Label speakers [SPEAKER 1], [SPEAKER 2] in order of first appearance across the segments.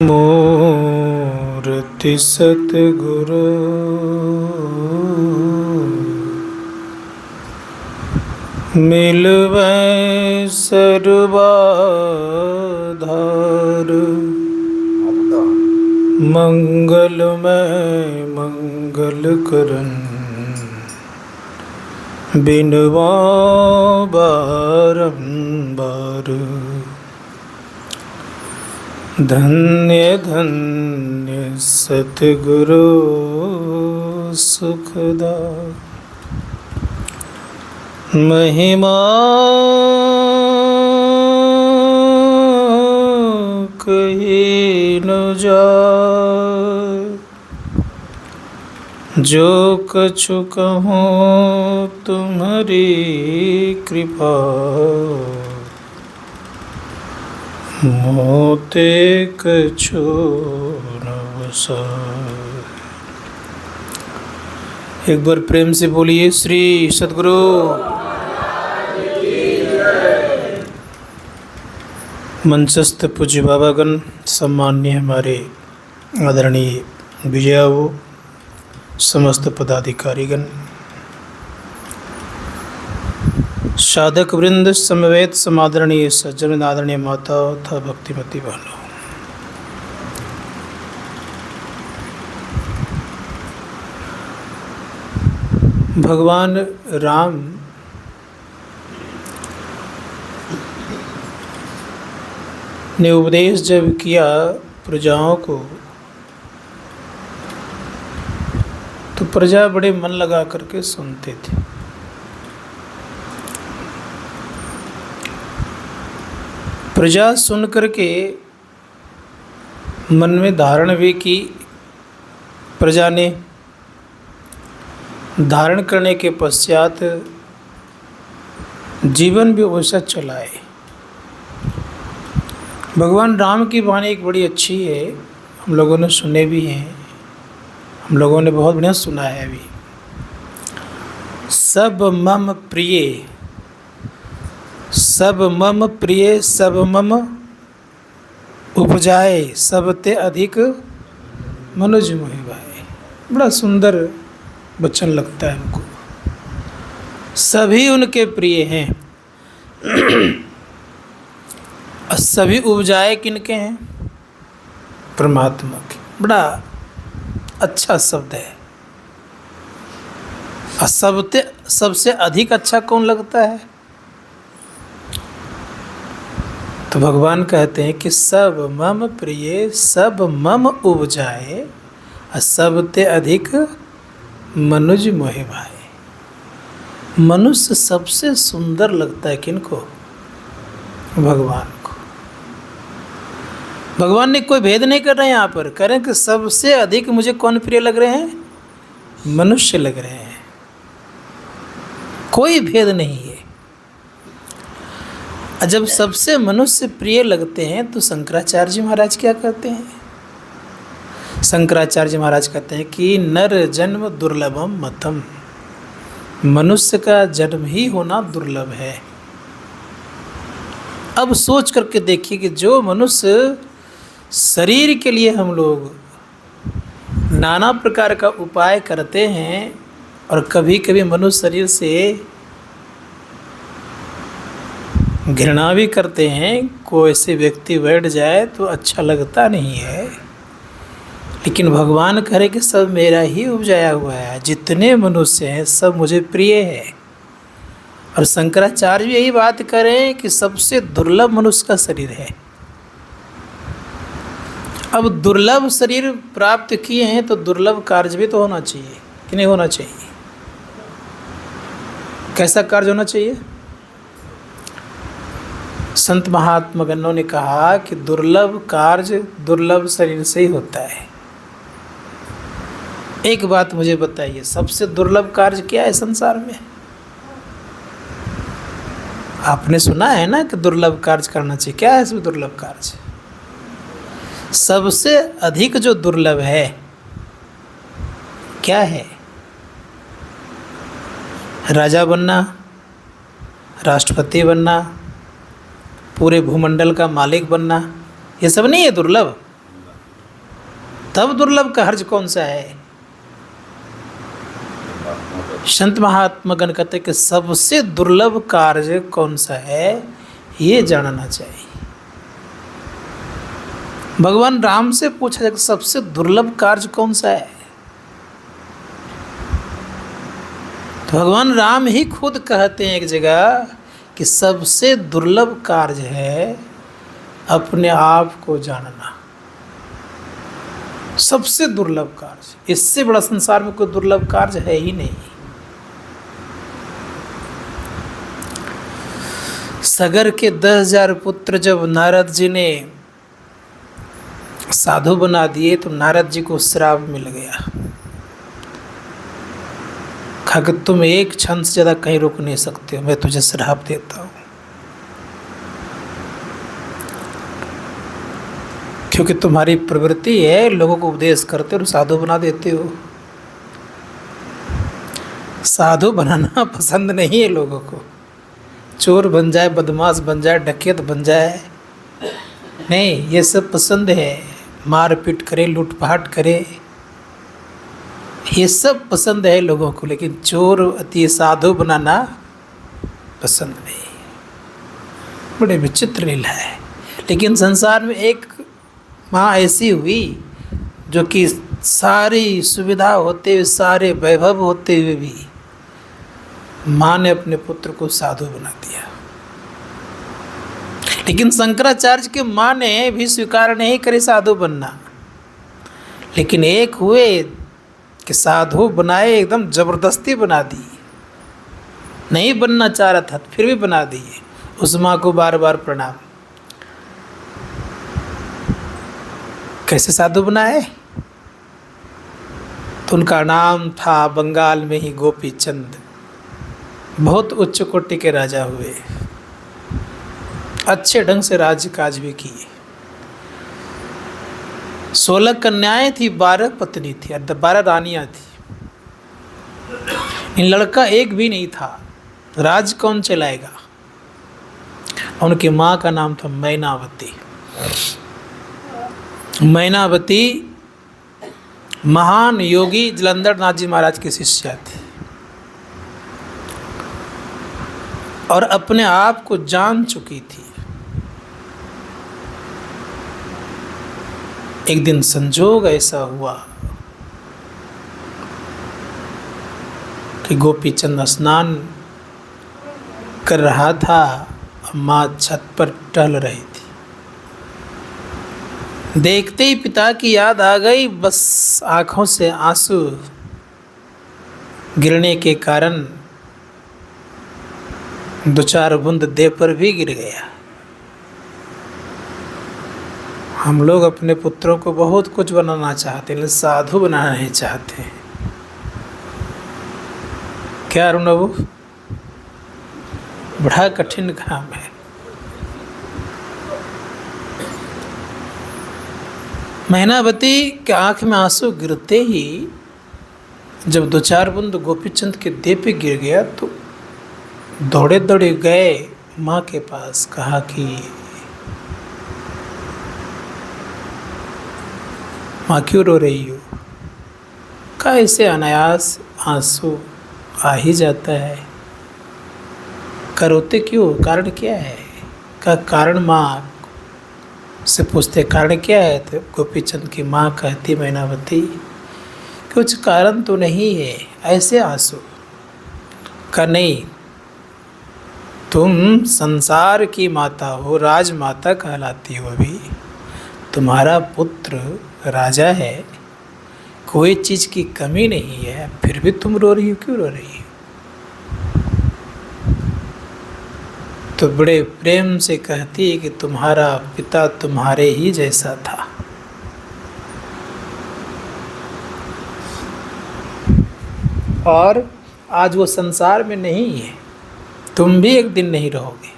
[SPEAKER 1] मूर्ति सतगुरु मिलवै सर्वाधार। मंगलमय मंगल करन बिनवा बारंबार। धन्य धन्य सतगुरु सुखदा। महिमा कही न जाए, जो कछु कहूँ तुम्हारी कृपा। मोते कछु न बसाए। एक बार प्रेम से बोलिए श्री सद्गुरु। मंचस्थ पूज्य बाबागण, सम्मान्य हमारे आदरणीय विजयाओ, समस्त पदाधिकारीगण, साधक वृंद, समवेत समादरणीय सज्जन, आदरणीय माता तथा भक्तिमती बहनों, भगवान राम ने उपदेश जब किया प्रजाओं को, तो प्रजा बड़े मन लगा करके सुनते थे। प्रजा सुन करके मन में धारण भी की। प्रजा ने धारण करने के पश्चात जीवन भी वैसा चलाए। भगवान राम की वाणी एक बड़ी अच्छी है, हम लोगों ने सुने भी हैं, हम लोगों ने बहुत बढ़िया सुना है अभी। सब मम प्रिय, सब मम प्रिय, सब मम उपजाए, सबते अधिक मनुज मोहि भाए। बड़ा सुंदर वचन लगता है हमको। सभी उनके प्रिय हैं। सभी उपजाए किनके हैं? परमात्मा के। बड़ा अच्छा शब्द है। सबसे अधिक अच्छा कौन लगता है? तो भगवान कहते हैं कि सब मम प्रिय, सब मम उपजाए, सबते अधिक मनुज मोहि भाए। मनुष्य सबसे सुंदर लगता है किनको? भगवान को। भगवान ने कोई भेद नहीं कर रहे हैं यहाँ पर, कह रहे हैं कि सबसे अधिक मुझे कौन प्रिय लग रहे हैं? मनुष्य लग रहे हैं। कोई भेद नहीं है। जब सबसे मनुष्य प्रिय लगते हैं तो शंकराचार्य जी महाराज क्या कहते हैं? शंकराचार्य जी महाराज कहते हैं कि नर जन्म दुर्लभम मतम। मनुष्य का जन्म ही होना दुर्लभ है। अब सोच करके देखिए कि जो मनुष्य शरीर के लिए हम लोग नाना प्रकार का उपाय करते हैं और कभी कभी मनुष्य शरीर से घृणा भी करते हैं, कोई ऐसे व्यक्ति बैठ जाए तो अच्छा लगता नहीं है। लेकिन भगवान कह रहे कि सब मेरा ही उपजाया हुआ है, जितने मनुष्य हैं सब मुझे प्रिय है। और शंकराचार्य भी यही बात करें कि सबसे दुर्लभ मनुष्य का शरीर है। अब दुर्लभ शरीर प्राप्त किए हैं तो दुर्लभ कार्य भी तो होना चाहिए कि नहीं होना चाहिए? कैसा कार्य होना चाहिए? संत महात्मा गणों ने कहा कि दुर्लभ कार्य दुर्लभ शरीर से ही होता है। एक बात मुझे बताइए, सबसे दुर्लभ कार्य क्या है संसार में? आपने सुना है ना कि दुर्लभ कार्य करना चाहिए। क्या है इसमें दुर्लभ कार्य? सबसे अधिक जो दुर्लभ है क्या है? राजा बनना, राष्ट्रपति बनना, पूरे भूमंडल का मालिक बनना, ये सब नहीं है दुर्लभ? तब दुर्लभ कार्य कौन सा है? संत महात्मागण कहते कि सबसे दुर्लभ कार्य कौन सा है, ये जानना चाहिए। भगवान राम से पूछा जाए कि सबसे दुर्लभ कार्य कौन सा है, तो भगवान राम ही खुद कहते हैं एक जगह कि सबसे दुर्लभ कार्य है अपने आप को जानना। सबसे दुर्लभ कार्य, इससे बड़ा संसार में कोई दुर्लभ कार्य है ही नहीं। सगर के 10,000 पुत्र जब नारद जी ने साधु बना दिए तो नारद जी को श्राप मिल गया, कहा कि तुम एक क्षण से ज़्यादा कहीं रुक नहीं सकते हो, मैं तुझे श्राप देता हूँ। क्योंकि तुम्हारी प्रवृत्ति है लोगों को उपदेश करते हो, साधु बना देते हो। साधु बनाना पसंद नहीं है लोगों को, चोर बन जाए, बदमाश बन जाए, डकैत बन जाए, नहीं, ये सब पसंद है। मारपीट करे, लूटपाट करे, ये सब पसंद है लोगों को, लेकिन चोर अति साधु बनाना पसंद नहीं। बड़े विचित्र लीला है। लेकिन संसार में एक माँ ऐसी हुई जो कि सारी सुविधा होते हुए, सारे वैभव होते हुए भी माँ ने अपने पुत्र को साधु बना दिया। लेकिन शंकराचार्य के माँ ने भी स्वीकार नहीं करी साधु बनना, लेकिन एक हुए कि साधु बनाए, एकदम जबरदस्ती बना दी। नहीं बनना चाह रहा था फिर भी बना दिए। उस माँ को बार बार प्रणाम। कैसे साधु बनाए? तो उनका नाम था बंगाल में ही गोपी चंद। बहुत उच्च कोटि के राजा हुए, अच्छे ढंग से राज्य काज भी किए। 16 कन्याएं थी, 12 पत्नी थी, 12 रानियां थी। इन लड़का एक भी नहीं था, राज कौन चलाएगा? उनकी माँ का नाम था मैनावती। मैनावती महान योगी जलंधर नाथ जी महाराज की शिष्या थी और अपने आप को जान चुकी थी। एक दिन संजोग ऐसा हुआ कि गोपीचंद स्नान कर रहा था, माँ छत पर टहल रही थी। देखते ही पिता की याद आ गई, बस आंखों से आंसू गिरने के कारण 2-4 बूंद देह पर भी गिर गया। हम लोग अपने पुत्रों को बहुत कुछ बनाना चाहते हैं, लेकिन साधु बनाना नहीं चाहते। क्या अरुणबू, बड़ा कठिन काम है। मैनावती के आंख में आंसू गिरते ही जब 2-4 बूंद गोपीचंद के देह पे गिर गया तो दौड़े दौड़े गए माँ के पास, कहा कि माँ क्यों रो रही हो? कहा ऐसे अनायास आंसू आ ही जाता है। रोते क्यों, कारण क्या है? का कारण माँ से पूछते कारण क्या है, तो गोपीचंद की माँ कहती मैनावती कुछ कारण तो नहीं है, ऐसे आंसू। का नहीं, तुम संसार की माता हो, राजमाता कहलाती हो, अभी तुम्हारा पुत्र राजा है, कोई चीज़ की कमी नहीं है, फिर भी तुम रो रही हो, क्यों रो रही हो? तो बड़े प्रेम से कहती है कि तुम्हारा पिता तुम्हारे ही जैसा था। और आज वो संसार में नहीं है, तुम भी एक दिन नहीं रहोगे,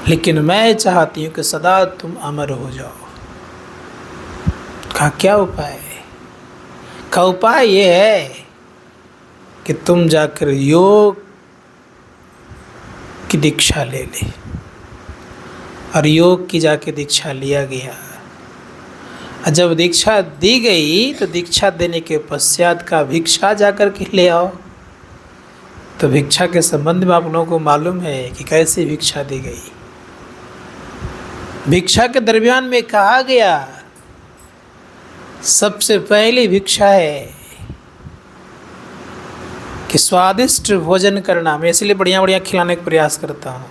[SPEAKER 1] लेकिन मैं चाहती हूँ कि सदा तुम अमर हो जाओ। का क्या उपाय है? का उपाय ये है कि तुम जाकर योग की दीक्षा ले ले। और योग की जाके दीक्षा लिया गया जब दीक्षा दी गई तो दीक्षा देने के पश्चात का भिक्षा जाकर के ले आओ। तो भिक्षा के संबंध में आप लोगों को मालूम है कि कैसे भिक्षा दी गई। भिक्षा के दरमियान में कहा गया सबसे पहली भिक्षा है कि स्वादिष्ट भोजन करना। मैं इसलिए बढ़िया बढ़िया खिलाने का प्रयास करता हूँ,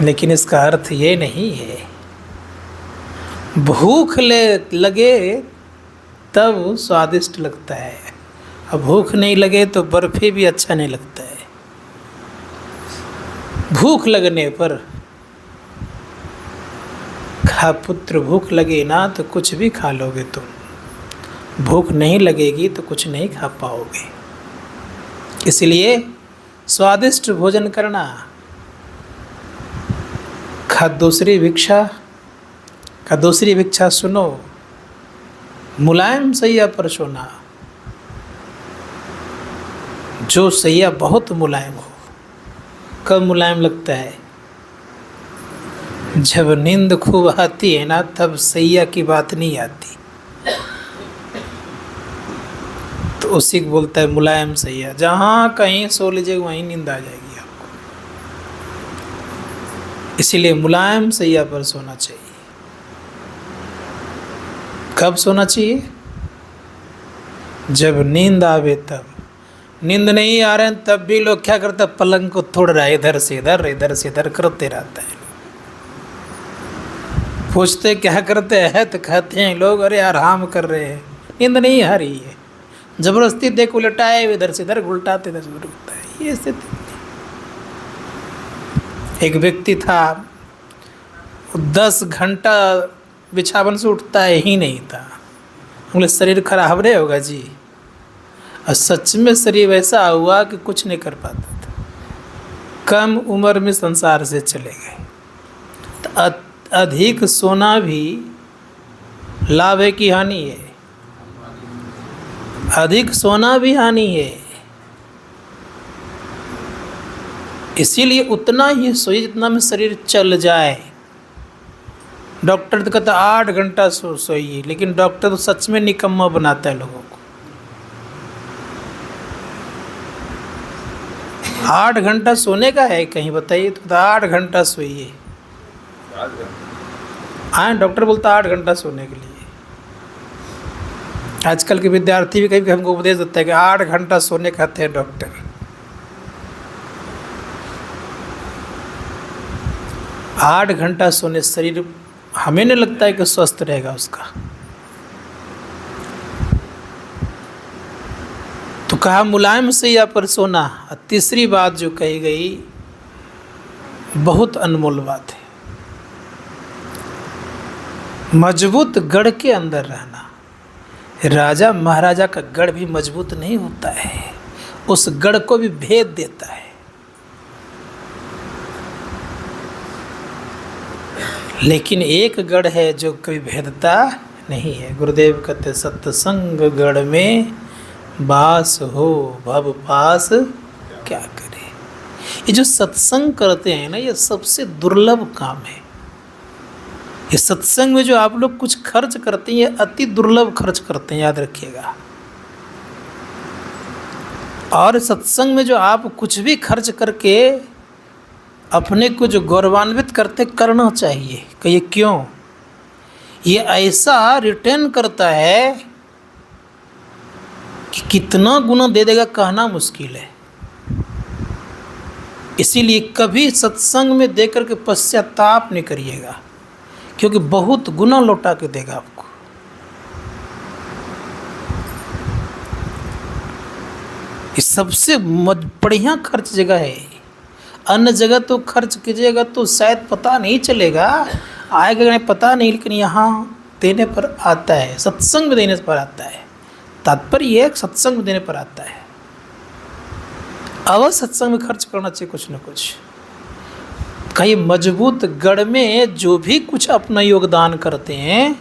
[SPEAKER 1] लेकिन इसका अर्थ ये नहीं है भूख लगे तब स्वादिष्ट लगता है, अब भूख नहीं लगे तो बर्फी भी अच्छा नहीं लगता है। भूख लगने पर खा पुत्र, भूख लगे ना तो कुछ भी खा लोगे तुम, भूख नहीं लगेगी तो कुछ नहीं खा पाओगे। इसलिए स्वादिष्ट भोजन करना। दूसरी भिक्षा सुनो, मुलायम सैया पर सोना। जो सैया बहुत मुलायम हो। कब मुलायम लगता है? जब नींद खूब आती है ना, तब सैया की बात नहीं आती। तो उसी को बोलता है मुलायम सैया। जहाँ कहीं सो लीजिए वहीं नींद आ जाएगी आपको। इसीलिए मुलायम सैया पर सोना चाहिए। कब सोना चाहिए? जब नींद आवे तब। नींद नहीं आ रहे हैं तब भी लोग क्या करते हैं, पलंग को तोड़ रहा है, इधर से इधर इधर से इधर करते रहता है। पूछते क्या करते हैं तो कहते हैं लोग अरे आराम कर रहे हैं, नींद नहीं आ रही है। जबरदस्ती देख उलटाए, इधर से इधर उल्टाते, इधर से उधर उठता है। ये स्थिति। एक व्यक्ति था, 10 घंटा बिछावन से उठता ही नहीं था। बोले शरीर खराब नहीं होगा जी। और सच में शरीर वैसा हुआ कि कुछ नहीं कर पाता था। कम उम्र में संसार से चले गए। तो अधिक सोना भी लाभ है कि हानि है? अधिक सोना भी हानि है। इसीलिए उतना ही सोइए जितना में शरीर चल जाए। डॉक्टर तो कहता 8 घंटा सोइए, लेकिन डॉक्टर तो सच में निकम्मा बनाता है लोगों को। 8 घंटा सोने का है कहीं बताइए तो 8 घंटा सोइए। हाँ, डॉक्टर बोलता 8 घंटा सोने के लिए। आजकल के विद्यार्थी भी कहीं हमको उपदेश देता है कि 8 घंटा सोने कहते हैं डॉक्टर। 8 घंटा सोने शरीर हमें नहीं लगता है कि स्वस्थ रहेगा उसका। तो कहा मुलायम सैया पर सोना। और तीसरी बात जो कही गई बहुत अनमोल बात है, मजबूत गढ़ के अंदर रहना। राजा महाराजा का गढ़ भी मजबूत नहीं होता है, उस गढ़ को भी भेद देता है। लेकिन एक गढ़ है जो कभी भेदता नहीं है। गुरुदेव कहते सत्संग गढ़ में बास हो, भव पास क्या करे। ये जो सत्संग करते हैं ना, ये सबसे दुर्लभ काम है। ये सत्संग में जो आप लोग कुछ खर्च करते हैं, ये अति दुर्लभ खर्च करते हैं, याद रखिएगा। और सत्संग में जो आप कुछ भी खर्च करके अपने को जो गौरवान्वित करते करना चाहिए। कहिए क्यों? ये ऐसा रिटर्न करता है कि कितना गुना दे देगा कहना मुश्किल है। इसीलिए कभी सत्संग में देकर के पश्चाताप नहीं करिएगा, क्योंकि बहुत गुना लौटा के देगा आपको। ये सबसे बढ़िया खर्च जगह है। अन्य जगह तो खर्च कीजिएगा तो शायद पता नहीं चलेगा, आएगा नहीं पता नहीं, लेकिन यहाँ देने पर आता है, सत्संग में देने पर आता है। तात्पर्य ये है सत्संग में देने पर आता है। अवश्य सत्संग में खर्च करना चाहिए कुछ न कुछ। कहीं मजबूत गढ़ में जो भी कुछ अपना योगदान करते हैं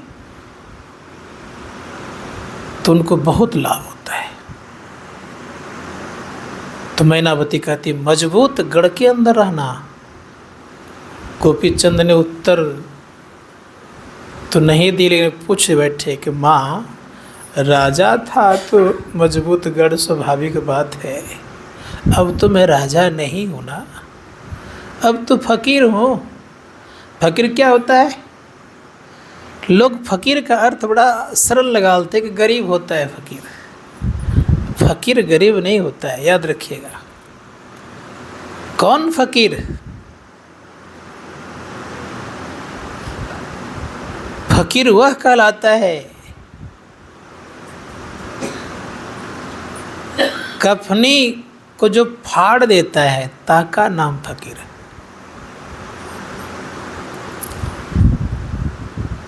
[SPEAKER 1] तो उनको बहुत लाभ होता है। तो मैनावती कहती मजबूत गढ़ के अंदर रहना। गोपी चंद ने उत्तर तो नहीं दी, लेकिन पूछ बैठे कि माँ राजा था तो मजबूत गढ़ स्वाभाविक बात है, अब तो मैं राजा नहीं हूँ ना, अब तो फकीर हूँ। फकीर क्या होता है? लोग फकीर का अर्थ बड़ा सरल लगाते कि गरीब होता है फकीर। फकीर गरीब नहीं होता है, याद रखिएगा। कौन फकीर? फकीर वह कहलाता है कफनी को जो फाड़ देता है, ताका नाम फकीर।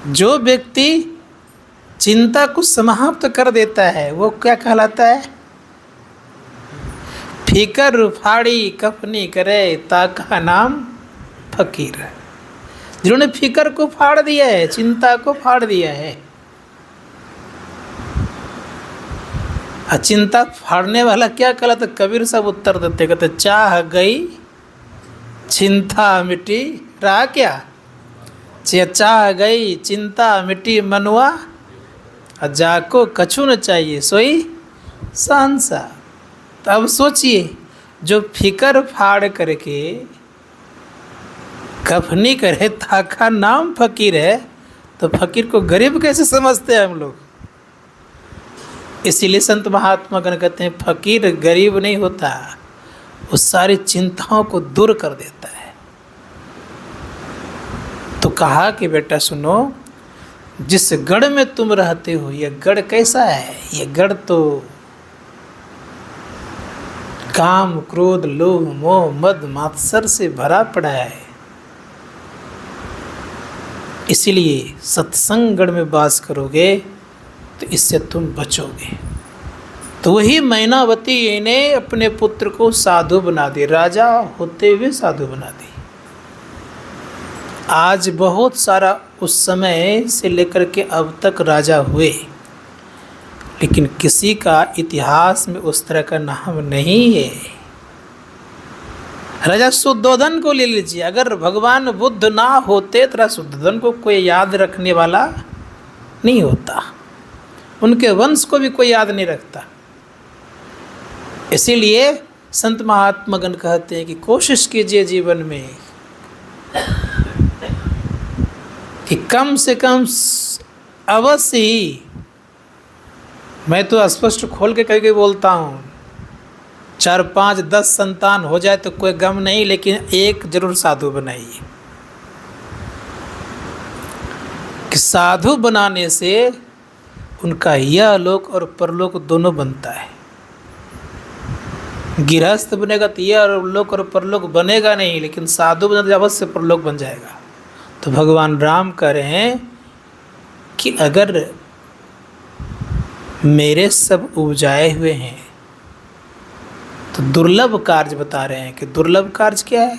[SPEAKER 1] जो व्यक्ति चिंता को समाप्त कर देता है वो क्या कहलाता है? फिकर फाड़ी कफनी करे, ताका नाम फकीर। जिन्होंने फिकर को फाड़ दिया है, चिंता को फाड़ दिया है। चिंता फाड़ने वाला क्या कहलाता? कबीर सब उत्तर देते, कहते चाह गई चिंता मिटी, रहा क्या? चाह गई चिंता मिटी मनुआ, जाको कछु न चाहिए सोई सांसा। तो अब सोचिए, जो फिकर फाड़ करके कफनी करे, ताका नाम फकीर है, तो फकीर को गरीब कैसे समझते हैं हम लोग? इसीलिए संत महात्मा गण कहते हैं फकीर गरीब नहीं होता, वो सारी चिंताओं को दूर कर देता है। तो कहा कि बेटा सुनो, जिस गढ़ में तुम रहते हो, यह गढ़ कैसा है? यह गढ़ तो काम क्रोध लोभ मोह मद मात्सर से भरा पड़ा है। इसीलिए सत्संग गढ़ में वास करोगे तो इससे तुम बचोगे। तो वही मैनावती ने अपने पुत्र को साधु बना दी, राजा होते हुए साधु बना दी। आज बहुत सारा उस समय से लेकर के अब तक राजा हुए, लेकिन किसी का इतिहास में उस तरह का नाम नहीं है। राजा शुद्धोधन को ले लीजिए, अगर भगवान बुद्ध ना होते तो शुद्धोधन को कोई याद रखने वाला नहीं होता, उनके वंश को भी कोई याद नहीं रखता। इसीलिए संत महात्मा गण कहते हैं कि कोशिश कीजिए जीवन में कि कम से कम अवश्य ही, मैं तो स्पष्ट खोल के कहीं बोलता हूँ, 4 5 10 संतान हो जाए तो कोई गम नहीं, लेकिन एक जरूर साधु बनाइए। कि साधु बनाने से उनका यह लोक और परलोक दोनों बनता है। गृहस्थ बनेगा तो यह लोक और परलोक बनेगा नहीं, लेकिन साधु बने तो अवश्य परलोक बन जाएगा। तो भगवान राम कह रहे हैं कि अगर मेरे सब उपजाए हुए हैं, तो दुर्लभ कार्य बता रहे हैं। कि दुर्लभ कार्य क्या है?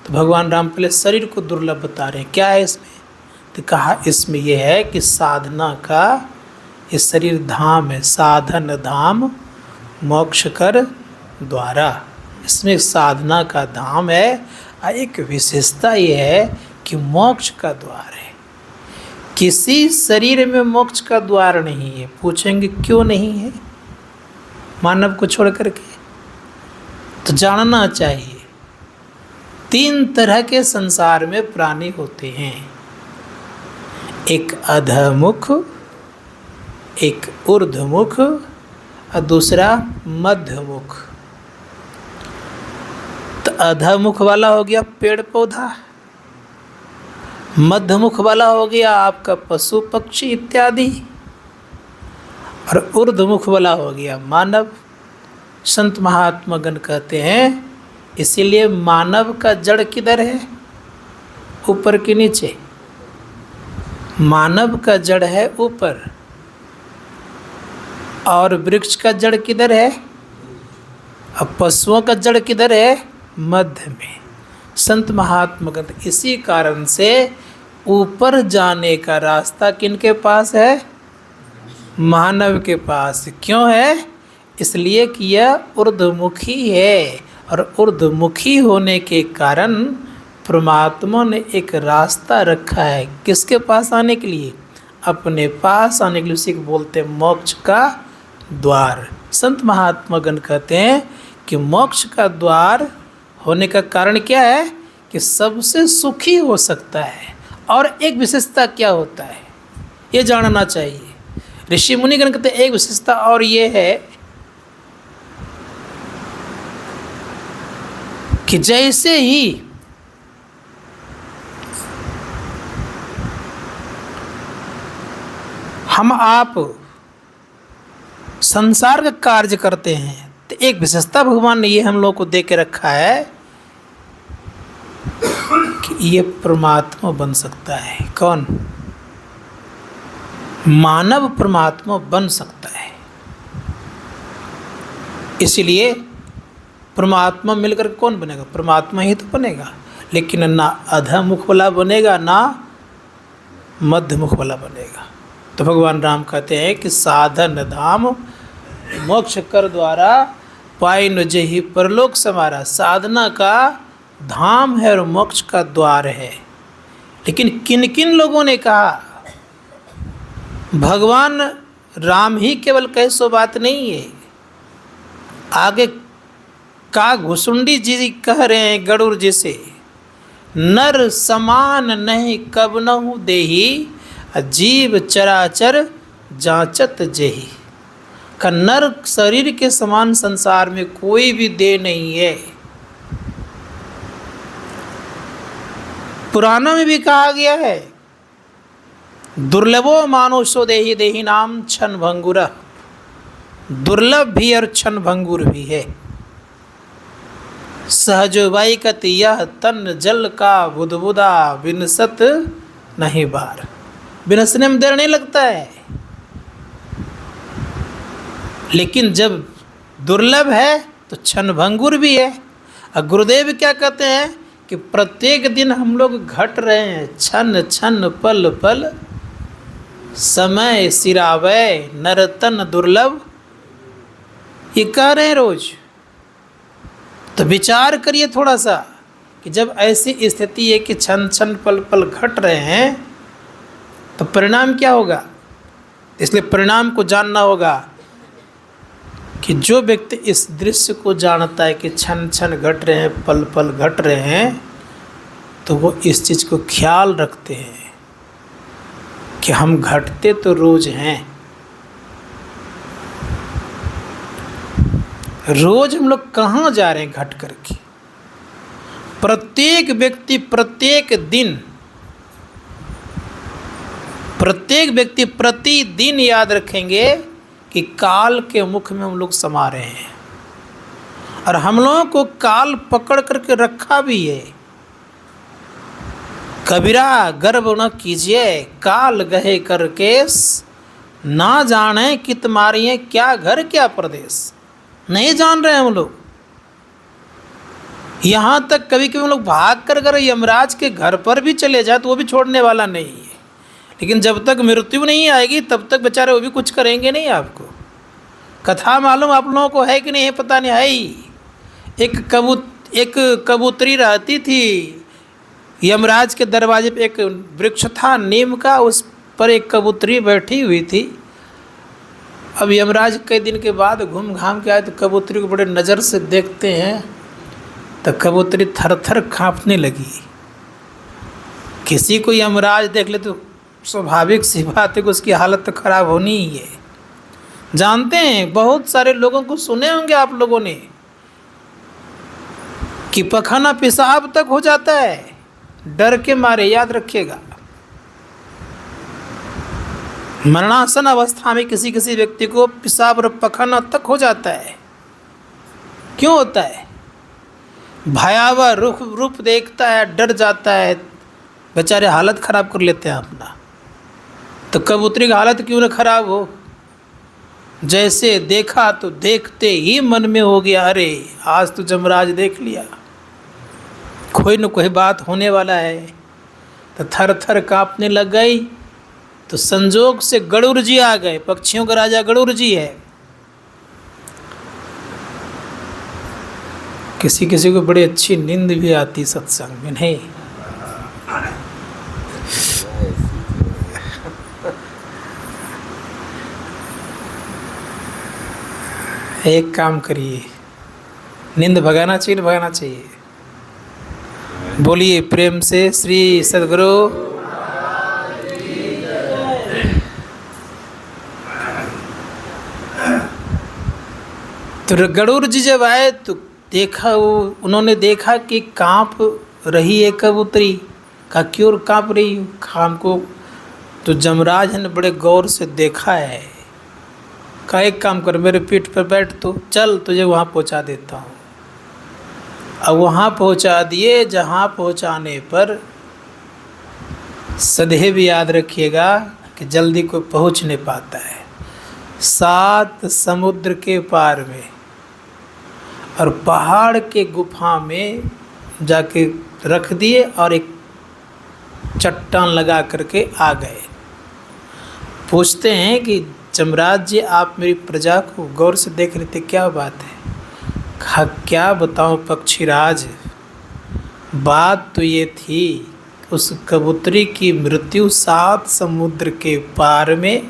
[SPEAKER 1] तो भगवान राम पहले शरीर को दुर्लभ बता रहे हैं। क्या है इसमें? तो कहा इसमें यह है कि साधना का ये शरीर धाम है, साधन धाम मोक्ष कर द्वारा। इसमें साधना का धाम है। एक विशेषता ये है कि मोक्ष का द्वार है। किसी शरीर में मोक्ष का द्वार नहीं है। पूछेंगे क्यों नहीं है? मानव को छोड़ करके तो जानना चाहिए, 3 तरह के संसार में प्राणी होते हैं। एक अधमुख, एक ऊर्ध्वमुख और दूसरा मध्यमुख। तो अधमुख वाला हो गया पेड़ पौधा, मध्यमुख वाला हो गया आपका पशु पक्षी इत्यादि, और ऊर्ध्वमुख वाला हो गया मानव। संत महात्मा गण कहते हैं इसीलिए मानव का जड़ किधर है? ऊपर के नीचे। मानव का जड़ है ऊपर, और वृक्ष का जड़ किधर है? अब पशुओं का जड़ किधर है? मध्य में। संत महात्मा गण इसी कारण से ऊपर जाने का रास्ता किनके पास है? मानव के पास। क्यों है? इसलिए कि यह ऊर्ध्वमुखी है, और ऊर्ध्वमुखी होने के कारण परमात्मा ने एक रास्ता रखा है किसके पास आने के लिए, अपने पास आने के लिए। उसी को बोलते हैं मोक्ष का द्वार। संत महात्मा गण कहते हैं कि मोक्ष का द्वार होने का कारण क्या है कि सबसे सुखी हो सकता है। और एक विशेषता क्या होता है ये जानना चाहिए। ऋषि मुनिगण कहते हैं एक विशेषता और ये है कि जैसे ही हम आप संसार का कार्य करते हैं तो एक विशेषता भगवान ने ये हम लोग को दे के रखा है कि ये परमात्मा बन सकता है। कौन? मानव परमात्मा बन सकता है। इसलिए परमात्मा मिलकर कौन बनेगा? परमात्मा ही तो बनेगा। लेकिन ना अधमुख वाला बनेगा ना मध्यमुख वाला बनेगा। तो भगवान राम कहते हैं कि साधन धाम मोक्ष कर द्वारा पाई न जेहि परलोक समारा। साधना का धाम है और मोक्ष का द्वार है। लेकिन किन किन लोगों ने कहा? भगवान राम ही केवल कहे सो बात नहीं है। आगे का घुसुंडी जी कह रहे हैं गरुड़ जी से, नर समान नहीं कबनहु देही जीव चराचर जांचत जेही। का नर शरीर के समान संसार में कोई भी देह नहीं है। पुराणों में भी कहा गया है दुर्लभो मानुषो देही देही नाम क्षण भंगुर। दुर्लभ भी और क्षण भंगुर भी है। सहजोबाई कति यह तन जल का बुदबुदा बिनसत नहीं बार। बिनसने में देर नहीं लगता है। लेकिन जब दुर्लभ है तो क्षण भंगुर भी है। और गुरुदेव क्या कहते हैं कि प्रत्येक दिन हम लोग घट रहे हैं, क्षण क्षण पल पल समय सिरावै नरतन दुर्लभ, ये कह रहे हैं रोज। तो विचार करिए थोड़ा सा कि जब ऐसी स्थिति है कि क्षण क्षण पल पल घट रहे हैं तो परिणाम क्या होगा। इसलिए परिणाम को जानना होगा कि जो व्यक्ति इस दृश्य को जानता है कि क्षण क्षण घट रहे हैं, पल पल घट रहे हैं, तो वो इस चीज़ को ख्याल रखते हैं कि हम घटते तो रोज हैं। रोज हम लोग कहाँ जा रहे हैं घट करके। प्रत्येक व्यक्ति प्रतिदिन याद रखेंगे कि काल के मुख में हम लोग समा रहे हैं। और हम लोगों को काल पकड़ करके रखा भी है। कबीरा गर्व न कीजिए काल गहे कर केस, ना जाने कि तुम्हारी है क्या घर क्या प्रदेश। नहीं जान रहे हैं हम लोग। यहाँ तक कभी कभी हम लोग भाग कर अगर यमराज के घर पर भी चले जाए तो वो भी छोड़ने वाला नहीं है। लेकिन जब तक मृत्यु नहीं आएगी तब तक बेचारे वो भी कुछ करेंगे नहीं। आपको कथा मालूम आप लोगों को है कि नहीं है पता नहीं है ही। एक कबूतरी रहती थी यमराज के दरवाजे पे। एक वृक्ष था नीम का, उस पर एक कबूतरी बैठी हुई थी। अब यमराज कई दिन के बाद घूम घाम के आए तो कबूतरी को बड़े नज़र से देखते हैं तो कबूतरी थर थर काँपने लगी। किसी को यमराज देख ले तो स्वाभाविक सी बात है कि उसकी हालत तो खराब होनी ही है। जानते हैं बहुत सारे लोगों को सुने होंगे आप लोगों ने कि पखाना पेशाब तक हो जाता है डर के मारे। याद रखिएगा मरणासन अवस्था में किसी किसी व्यक्ति को पेशाब और पखाना तक हो जाता है। क्यों होता है? भयावह रूप देखता है, डर जाता है, बेचारे हालत ख़राब कर लेते हैं अपना। तो कबूतरी की हालत क्यों न खराब हो। जैसे देखा तो देखते ही मन में हो गया अरे आज तो जमराज देख लिया, कोई न कोई बात होने वाला है। तो थर थर काँपने लग गई। तो संजोग से गरुड़ जी आ गए। पक्षियों का राजा गरुड़ जी है। किसी किसी को बड़ी अच्छी नींद भी आती सत्संग में, नहीं एक काम करिए, नींद भगाना चाहिए ना भगाना चाहिए? बोलिए प्रेम से श्री सद्गुरु। तो गरुड़ जी जब आए तो देखा, उन्होंने देखा कि कांप रही है कबूतरी। का क्यों कांप रही हो खाम को? तो जमराज ने बड़े गौर से देखा है। का एक काम कर, मेरे पीठ पर बैठ, तो चल तुझे वहाँ पहुँचा देता हूँ। अब वहाँ पहुँचा दिए, जहाँ पहुँचाने पर सदैव याद रखिएगा कि जल्दी कोई पहुँच नहीं पाता है। 7 समुद्र के पार में और पहाड़ के गुफा में जाके रख दिए और एक चट्टान लगा करके आ गए। पूछते हैं कि जमराज जी, आप मेरी प्रजा को गौर से देख रहे थे, क्या बात है? कहा क्या बताऊं पक्षीराज, बात तो ये थी उस कबूतरी की मृत्यु 7 समुद्र के पार में,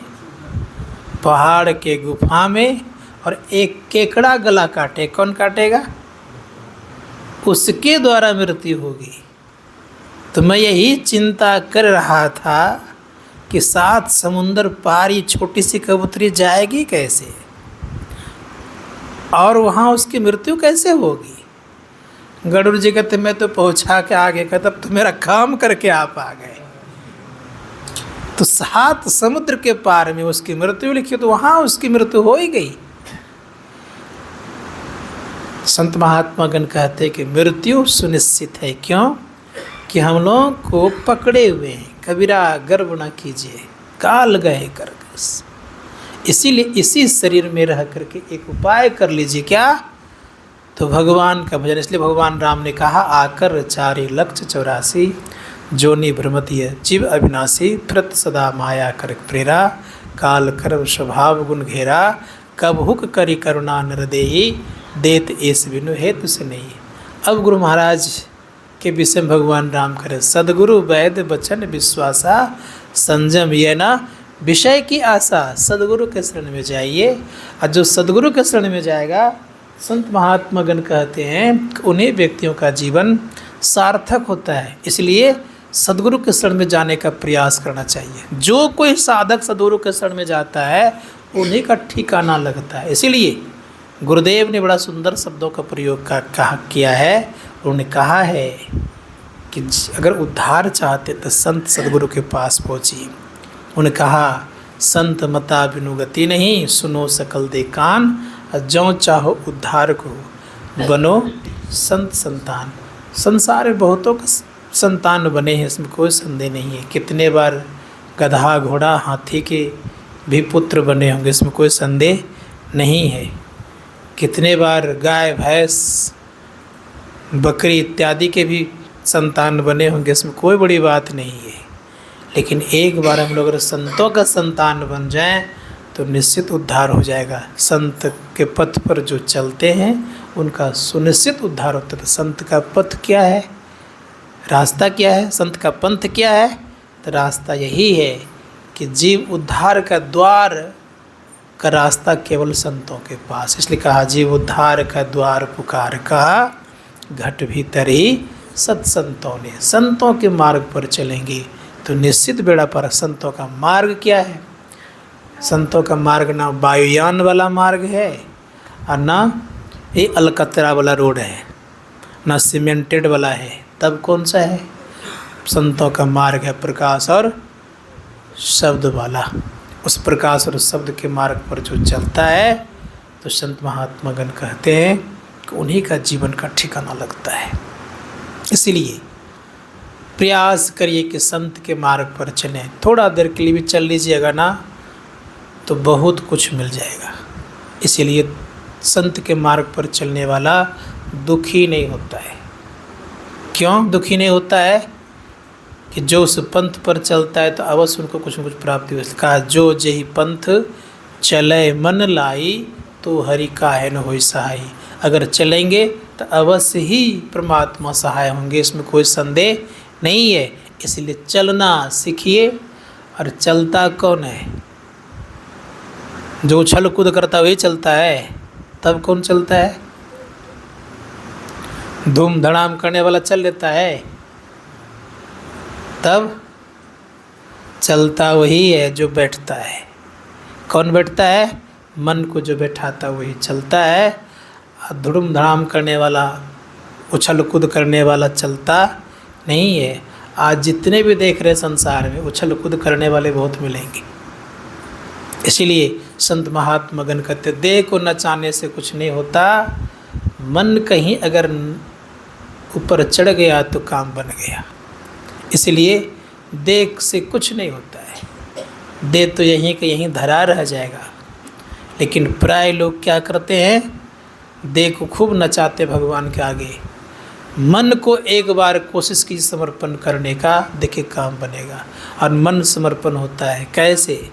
[SPEAKER 1] पहाड़ के गुफा में, और एक केकड़ा गला काटे। कौन काटेगा? उसके द्वारा मृत्यु होगी। तो मैं यही चिंता कर रहा था कि 7 समुंदर पार ये छोटी सी कबूतरी जाएगी कैसे, और वहाँ उसकी मृत्यु कैसे होगी। गरुड़ जी कहते मैं तो पहुँचा के आ गए। कहता तब तो मेरा काम करके आप आ गए। तो 7 समुद्र के पार में उसकी मृत्यु लिखी, तो वहाँ उसकी मृत्यु हो ही गई। संत महात्मा गण कहते कि मृत्यु सुनिश्चित है। क्यों? कि हम लोग को पकड़े हुए हैं। कबीरा गर्व न कीजिए, काल गए कर कस। इसीलिए इसी शरीर में रह करके एक उपाय कर लीजिए। क्या? तो भगवान का भजन। इसलिए भगवान राम ने कहा, आकर 4 लक्ष्य 84 जोनि भ्रमतीय जीव अविनाशी, फिरत सदा माया कर प्रेरा, काल कर्म स्वभाव गुण घेरा, कब हुक करी करुणा नरदेही, देत एस बिनु हेतु से नहीं। अब गुरु महाराज के विषय में भगवान राम करे, सदगुरु वैद बचन विश्वासा, संजम ये ना विषय की आशा। सदगुरु के शरण में जाइए, और जो सदगुरु के शरण में जाएगा, संत महात्मा गण कहते हैं उन्हीं व्यक्तियों का जीवन सार्थक होता है। इसलिए सदगुरु के शरण में जाने का प्रयास करना चाहिए। जो कोई साधक सदगुरु के शरण में जाता है उन्हीं का ठिकाना लगता है। इसीलिए गुरुदेव ने बड़ा सुंदर शब्दों का प्रयोग किया है। उन्होंने कहा है कि अगर उद्धार चाहते तो संत सदगुरु के पास पहुँचिए। उन्होंने कहा, संत मता बिनु गति नहीं, सुनो सकल दे कान, जो चाहो उद्धार को बनो संत संतान। संसार में बहुतों का संतान बने हैं, इसमें कोई संदेह नहीं है। कितने बार गधा घोड़ा हाथी के भी पुत्र बने होंगे, इसमें कोई संदेह नहीं है। कितने बार गाय भैंस बकरी इत्यादि के भी संतान बने होंगे, इसमें कोई बड़ी बात नहीं है। लेकिन एक बार हम लोग अगर संतों का संतान बन जाएं तो निश्चित उद्धार हो जाएगा। संत के पथ पर जो चलते हैं उनका सुनिश्चित उद्धार होता है। तो संत का पथ क्या है, रास्ता क्या है, संत का पंथ क्या है? तो रास्ता यही है कि जीव उद्धार का द्वार का रास्ता केवल संतों के पास। इसलिए कहा, जीव उद्धार का द्वार पुकार कहा, घट भीतर ही सत्संतों ने। संतों के मार्ग पर चलेंगे तो निश्चित बेड़ा पार। संतों का मार्ग क्या है? संतों का मार्ग ना वायुयान वाला मार्ग है और ना ये अलकतरा वाला रोड है, ना सीमेंटेड वाला है। तब कौन सा है? संतों का मार्ग है प्रकाश और शब्द वाला। उस प्रकाश और शब्द के मार्ग पर जो चलता है तो संत महात्मा गण कहते हैं कि उन्हीं का जीवन का ठिकाना लगता है। इसीलिए प्रयास करिए कि संत के मार्ग पर चलें। थोड़ा देर के लिए भी चल लीजिएगा ना तो बहुत कुछ मिल जाएगा। इसीलिए संत के मार्ग पर चलने वाला दुखी नहीं होता है। क्यों दुखी नहीं होता है? कि जो उस पंथ पर चलता है तो अवश्य उनको कुछ न कुछ प्राप्ति हो। कहा, जो जेहि पंथ चले मन लाई, तो हरि काहे न होई सहाय। अगर चलेंगे तो अवश्य ही परमात्मा सहाय होंगे, इसमें कोई संदेह नहीं है। इसलिए चलना सीखिए। और चलता कौन है? जो उछल कूद करता वही चलता है। तब कौन चलता है? धूम धड़ाम करने वाला चल लेता है। तब चलता वही है जो बैठता है। कौन बैठता है? मन को जो बैठाता वही चलता है। और धूम धड़ाम करने वाला, उछल कूद करने वाला चलता नहीं है। आज जितने भी देख रहे संसार में उछल कूद करने वाले बहुत मिलेंगे। इसीलिए संत महात्मा गण कहते, देह को नचाने से कुछ नहीं होता, मन कहीं अगर ऊपर चढ़ गया तो काम बन गया। इसलिए देह से कुछ नहीं होता है, देह तो यहीं के यहीं धरा रह जाएगा। लेकिन प्राय लोग क्या करते हैं? देह को खूब नचाते भगवान के आगे। मन को एक बार कोशिश की समर्पण करने का, देखिए काम बनेगा। और मन समर्पण होता है कैसे?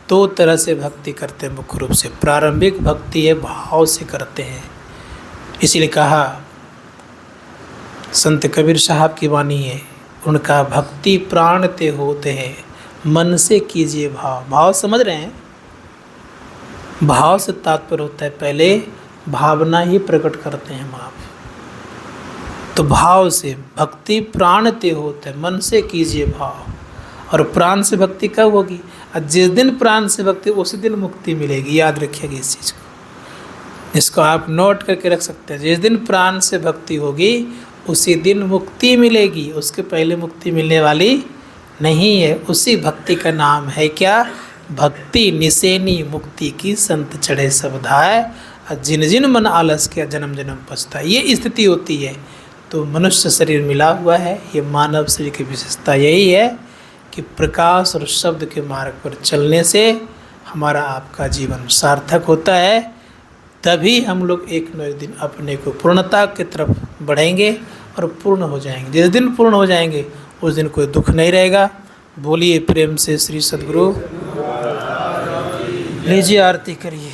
[SPEAKER 1] दो तरह से भक्ति करते हैं मुख्य रूप से। प्रारंभिक भक्ति है, भाव से करते हैं। इसीलिए कहा, संत कबीर साहब की वाणी है, उनका भक्ति प्राण ते होते हैं, मन से कीजिए भाव। भाव समझ रहे हैं? भाव से तात्पर्य होता है पहले भावना ही प्रकट करते हैं आप। तो भाव से भक्ति प्राण ते होते हैं, मन से कीजिए भाव। और प्राण से भक्ति कब होगी? जिस दिन प्राण से भक्ति उसी दिन मुक्ति मिलेगी। याद रखिएगा इस चीज़ को, इसको आप नोट करके रख सकते हैं। जिस दिन प्राण से भक्ति होगी उसी दिन मुक्ति मिलेगी, उसके पहले मुक्ति मिलने वाली नहीं है। उसी भक्ति का नाम है क्या? भक्ति। निसेनी मुक्ति की संत चढ़े सब धाय, जिन जिन मन आलस किया जन्म जन्म पछता। ये स्थिति होती है। तो मनुष्य शरीर मिला हुआ है, ये मानव शरीर की विशेषता यही है कि प्रकाश और शब्द के मार्ग पर चलने से हमारा आपका जीवन सार्थक होता है। तभी हम लोग एक न एक दिन अपने को पूर्णता की तरफ बढ़ेंगे और पूर्ण हो जाएंगे। जिस दिन पूर्ण हो जाएंगे उस दिन कोई दुख नहीं रहेगा। बोलिए प्रेम से श्री सद्गुरु। लीजिए आरती करिए।